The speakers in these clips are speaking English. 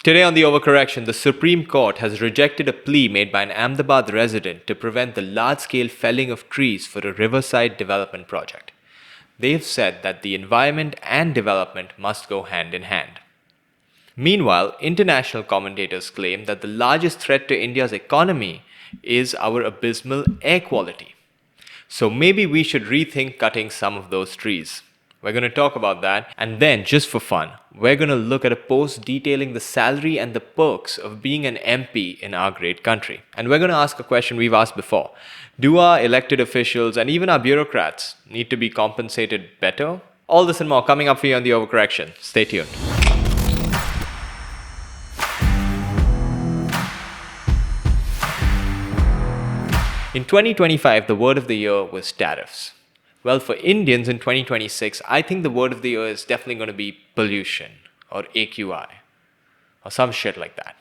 Today on the Overcorrection, the Supreme Court has rejected a plea made by an Ahmedabad resident to prevent the large-scale felling of trees for a riverside development project. They've said that the environment and development must go hand in hand. Meanwhile, international commentators claim that the largest threat to India's economy is our abysmal air quality. So maybe we should rethink cutting some of those trees. We're going to talk about that, and then, just for fun, we're going to look at a post detailing the salary and the perks of being an MP in our great country. And we're going to ask a question we've asked before. Do our elected officials and even our bureaucrats need to be compensated better? All this and more coming up for you on the Overcorrection. Stay tuned. In 2025, the word of the year was tariffs. Well, for Indians in 2026, I think the word of the year is definitely going to be pollution or AQI or some shit like that.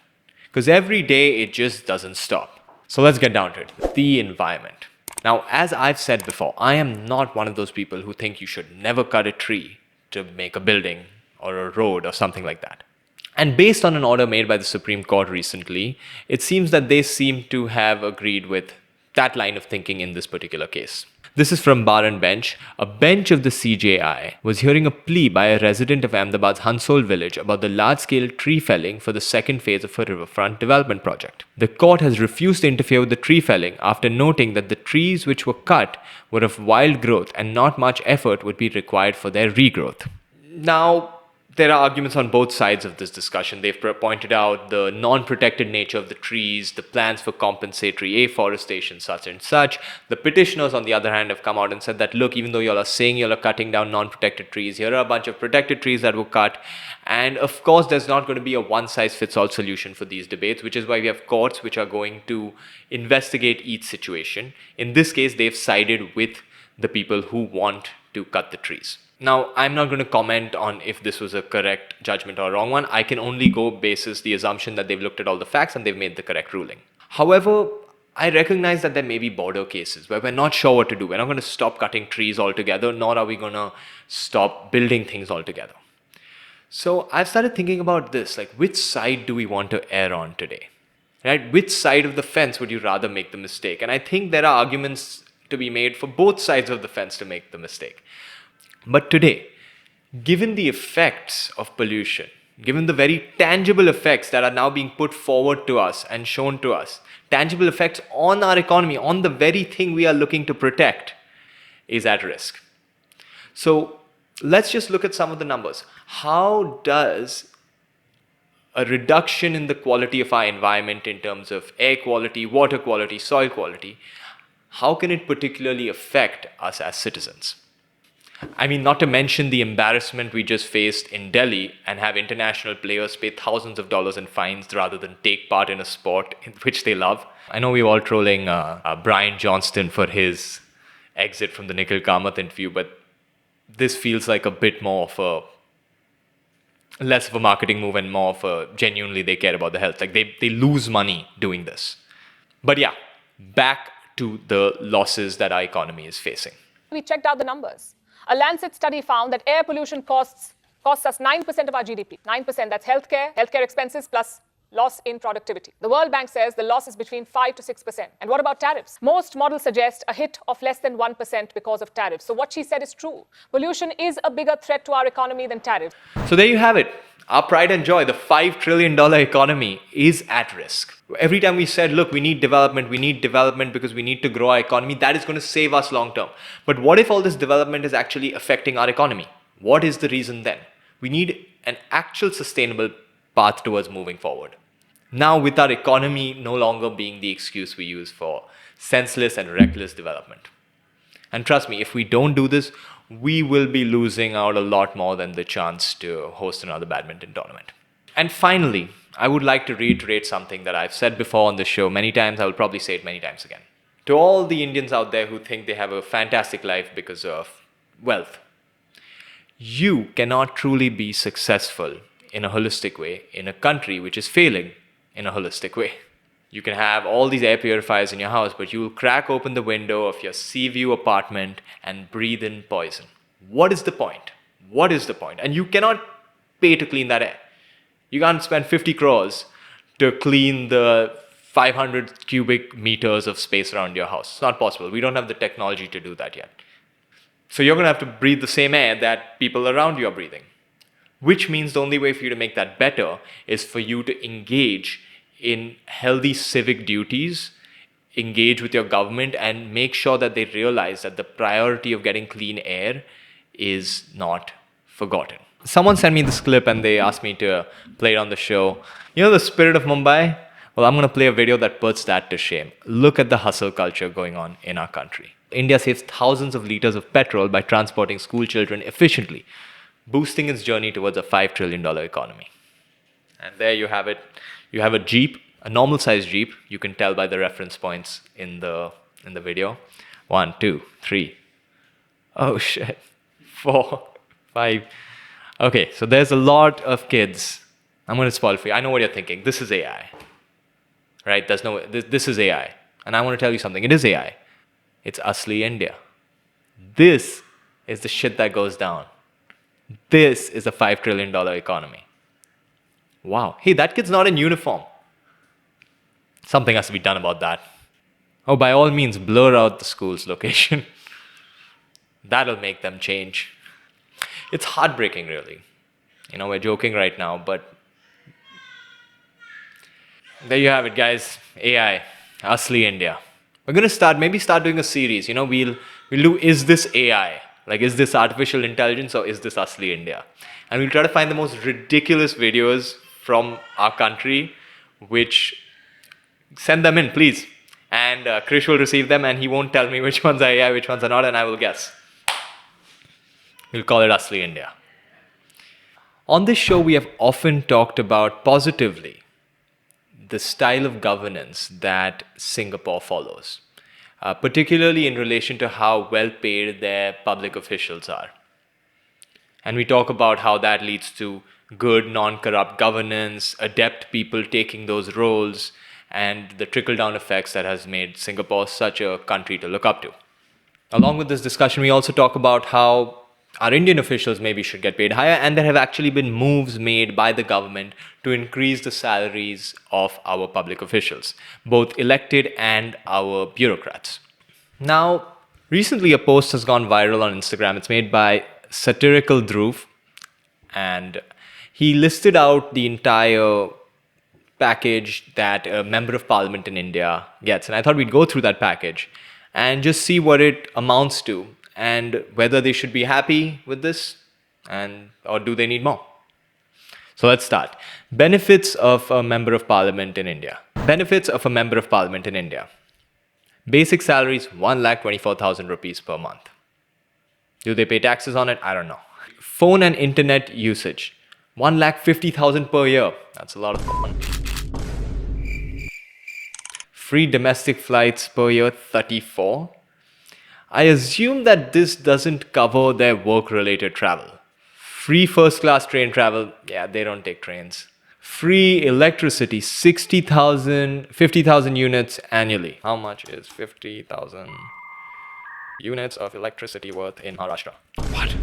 Because every day it just doesn't stop. So let's get down to it. The environment. Now, as I've said before, I am not one of those people who think you should never cut a tree to make a building or a road or something like that. And based on an order made by the Supreme Court recently, it seems that they seem to have agreed with that line of thinking in this particular case. This is from Bar and Bench. A bench of the CJI was hearing a plea by a resident of Ahmedabad's Hansol village about the large-scale tree felling for the second phase of a riverfront development project. The court has refused to interfere with the tree felling after noting that the trees which were cut were of wild growth and not much effort would be required for their regrowth. Now, there are arguments on both sides of this discussion. They've pointed out the non-protected nature of the trees, the plans for compensatory afforestation, such and such. The petitioners, on the other hand, have come out and said that, look, even though y'all are saying y'all are cutting down non-protected trees, here are a bunch of protected trees that were cut. And of course, there's not going to be a one-size-fits-all solution for these debates, which is why we have courts which are going to investigate each situation. In this case, they've sided with the people who want to cut the trees. Now, I'm not going to comment on if this was a correct judgment or a wrong one. I can only go basis the assumption that they've looked at all the facts and they've made the correct ruling. However, I recognize that there may be border cases where we're not sure what to do. We're not going to stop cutting trees altogether, nor are we going to stop building things altogether. So I've started thinking about this, like which side do we want to err on today? Right? Which side of the fence would you rather make the mistake? And I think there are arguments to be made for both sides of the fence to make the mistake. But today, given the effects of pollution, given the very tangible effects that are now being put forward to us and shown to us, tangible effects on our economy, on the very thing we are looking to protect, is at risk. So let's just look at some of the numbers. How does a reduction in the quality of our environment in terms of air quality, water quality, soil quality, how can it particularly affect us as citizens? I mean, not to mention the embarrassment we just faced in Delhi and have international players pay thousands of dollars in fines rather than take part in a sport in which they love. I know we're all trolling Brian Johnston for his exit from the Nikhil Kamath interview, but this feels like a bit more of less of a marketing move and more of a genuinely they care about the health. Like they lose money doing this. But yeah, back to the losses that our economy is facing. We checked out the numbers. A Lancet study found that air pollution costs us 9% of our GDP. 9%, that's healthcare expenses plus loss in productivity. The World Bank says the loss is between 5 to 6%. And what about tariffs? Most models suggest a hit of less than 1% because of tariffs. So what she said is true. Pollution is a bigger threat to our economy than tariffs. So there you have it. Our pride and joy, the $5 trillion economy, is at risk. Every time we said, look, we need development because we need to grow our economy, that is going to save us long term. But what if all this development is actually affecting our economy? What is the reason then? We need an actual sustainable path towards moving forward. Now, with our economy no longer being the excuse we use for senseless and reckless development. And trust me, if we don't do this, we will be losing out a lot more than the chance to host another badminton tournament. And finally, I would like to reiterate something that I've said before on the show many times. I will probably say it many times again. To all the Indians out there who think they have a fantastic life because of wealth, you cannot truly be successful in a holistic way in a country which is failing in a holistic way. You can have all these air purifiers in your house, but you will crack open the window of your sea view apartment and breathe in poison. What is the point? What is the point? And you cannot pay to clean that air. You can't spend 50 crores to clean the 500 cubic meters of space around your house. It's not possible. We don't have the technology to do that yet. So you're going to have to breathe the same air that people around you are breathing. Which means the only way for you to make that better is for you to engage in healthy civic duties, engage with your government, and make sure that they realize that the priority of getting clean air is not forgotten. Someone sent me this clip and they asked me to play it on the show. You know the spirit of Mumbai? Well, I'm going to play a video that puts that to shame. Look at the hustle culture going on in our country. India saves thousands of liters of petrol by transporting school children efficiently, boosting its journey towards a $5 trillion economy. And there you have it. You have a Jeep, a normal sized Jeep. You can tell by the reference points in the video. 1, 2, 3. Oh shit. 4, 5. Okay, so there's a lot of kids. I'm going to spoil it for you. I know what you're thinking. This is AI. Right? This is AI. And I want to tell you something. It is AI. It's Asli India. This is the shit that goes down. This is a $5 trillion economy. Wow. Hey, that kid's not in uniform. Something has to be done about that. Oh, by all means, blur out the school's location. That'll make them change. It's heartbreaking, really. You know, we're joking right now, but there you have it, guys. AI, Asli India. We're going to maybe start doing a series. You know, we'll do, is this AI? Like, is this artificial intelligence or is this Asli India? And we'll try to find the most ridiculous videos from our country, which send them in, please. And Krish will receive them and he won't tell me which ones are AI, which ones are not, and I will guess. We'll call it Asli India. On this show, we have often talked about positively the style of governance that Singapore follows, particularly in relation to how well paid their public officials are. And we talk about how that leads to good, non-corrupt governance, adept people taking those roles, and the trickle-down effects that has made Singapore such a country to look up to. Along with this discussion, we also talk about how our Indian officials maybe should get paid higher, and there have actually been moves made by the government to increase the salaries of our public officials, both elected and our bureaucrats. Now, recently a post has gone viral on Instagram. It's made by Satirical Dhruv, and he listed out the entire package that a member of parliament in India gets. And I thought we'd go through that package and just see what it amounts to and whether they should be happy with this or do they need more. So let's start. Benefits of a member of parliament in India. Benefits of a member of parliament in India. Basic salary is 1,24,000 rupees per month. Do they pay taxes on it? I don't know. Phone and internet usage. 1,50,000 per year. That's a lot of fun. Free domestic flights per year, 34. I assume that this doesn't cover their work-related travel. Free first-class train travel, yeah, they don't take trains. Free electricity, 50,000 units annually. How much is 50,000 units of electricity worth in Maharashtra? What?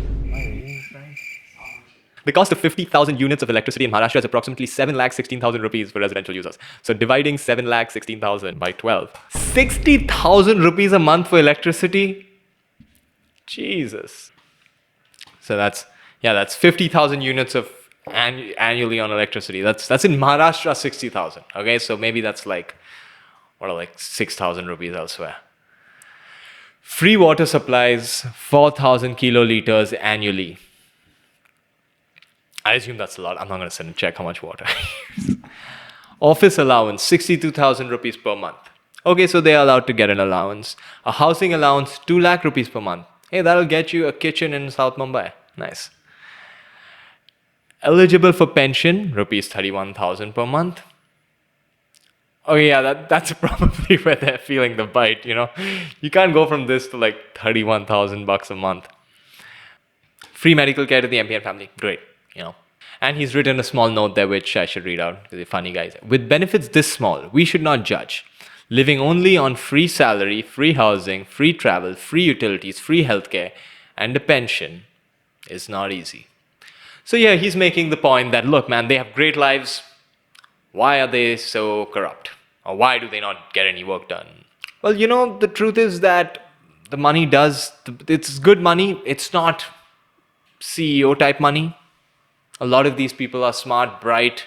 The cost of 50,000 units of electricity in Maharashtra is approximately 7,16,000 rupees for residential users. So dividing 7,16,000 by 12. 60,000 rupees a month for electricity? Jesus. So that's 50,000 units of annually on electricity. That's in Maharashtra, 60,000. Okay, so maybe that's like 6,000 rupees elsewhere. Free water supplies, 4,000 kiloliters annually. I assume that's a lot. I'm not going to send and check how much water I use. Office allowance, 62,000 rupees per month. Okay, so they are allowed to get an allowance. A housing allowance, 2 lakh rupees per month. Hey, that'll get you a kitchen in South Mumbai. Nice. Eligible for pension, rupees 31,000 per month. Oh yeah, that's probably where they're feeling the bite, you know. You can't go from this to like 31,000 bucks a month. Free medical care to the MP and family. Great, you know. And he's written a small note there, which I should read out because they're funny guys. With benefits this small, we should not judge. Living only on free salary, free housing, free travel, free utilities, free healthcare, and a pension is not easy. So yeah, he's making the point that, look, man, they have great lives. Why are they so corrupt? Or why do they not get any work done? Well, the truth is that the money it's good money. It's not CEO type money. A lot of these people are smart, bright,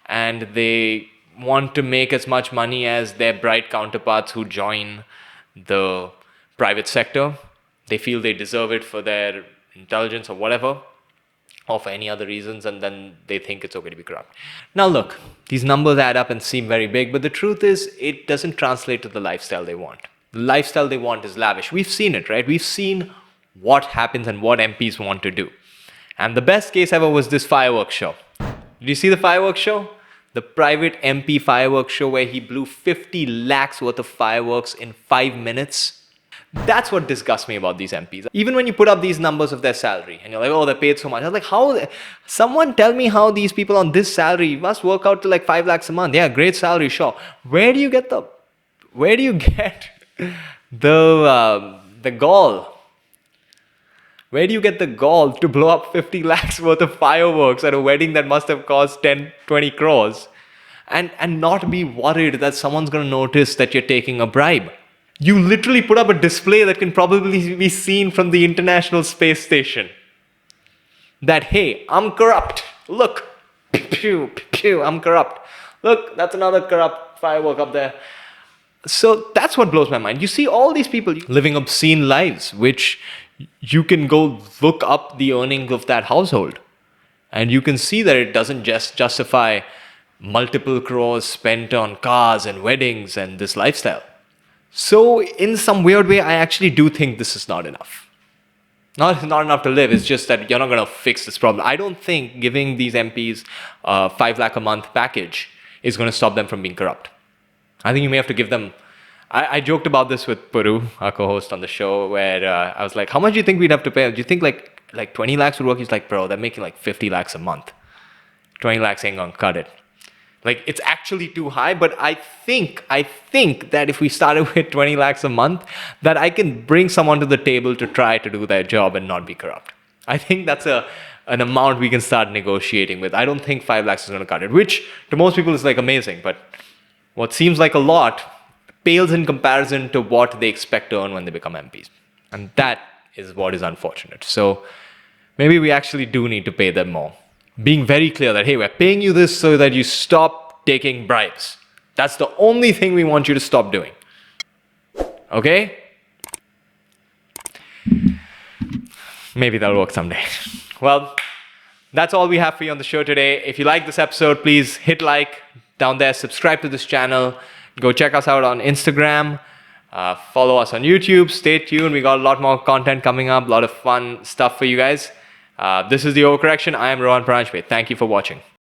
and they want to make as much money as their bright counterparts who join the private sector. They feel they deserve it for their intelligence or whatever, or for any other reasons, and then they think it's okay to be corrupt. Now, look, these numbers add up and seem very big, but the truth is, it doesn't translate to the lifestyle they want. The lifestyle they want is lavish. We've seen it, right? We've seen what happens and what MPs want to do. And the best case ever was this fireworks show. Did you see the fireworks show? The private MP fireworks show where he blew 50 lakhs worth of fireworks in 5 minutes. That's what disgusts me about these MPs. Even when you put up these numbers of their salary and you're like, oh, they're paid so much. I was like, how? Someone tell me how these people on this salary must work out to like 5 lakhs a month. Yeah, great salary, sure. Where do you get the gall? Where do you get the gall to blow up 50 lakhs worth of fireworks at a wedding that must have cost 10, 20 crores and not be worried that someone's going to notice that you're taking a bribe? You literally put up a display that can probably be seen from the International Space Station. That, hey, I'm corrupt. Look, pew, pew, I'm corrupt. Look, that's another corrupt firework up there. So that's what blows my mind. You see all these people living obscene lives, which you can go look up the earnings of that household. And you can see that it doesn't just justify multiple crores spent on cars and weddings and this lifestyle. So in some weird way, I actually do think this is not enough. Not enough to live. It's just that you're not going to fix this problem. I don't think giving these MPs a 5 lakh a month package is going to stop them from being corrupt. I think you may have to give them... I joked about this with Puru, our co-host on the show, where I was like, how much do you think we'd have to pay? Do you think like 20 lakhs would work? He's like, bro, they're making like 50 lakhs a month. 20 lakhs ain't going to cut it. Like, it's actually too high, but I think that if we started with 20 lakhs a month, that I can bring someone to the table to try to do their job and not be corrupt. I think that's an amount we can start negotiating with. I don't think 5 lakhs is going to cut it, which to most people is like amazing, but what seems like a lot pales in comparison to what they expect to earn when they become MPs. And that is what is unfortunate. So maybe we actually do need to pay them more. Being very clear that, hey, we're paying you this so that you stop taking bribes. That's the only thing we want you to stop doing. Okay? Maybe that'll work someday. Well, that's all we have for you on the show today. If you like this episode, please hit like down there, subscribe to this channel, go check us out on Instagram, follow us on YouTube, stay tuned. We got a lot more content coming up, a lot of fun stuff for you guys. This is the Overcorrection. I am Rohan Pranjpe. Thank you for watching.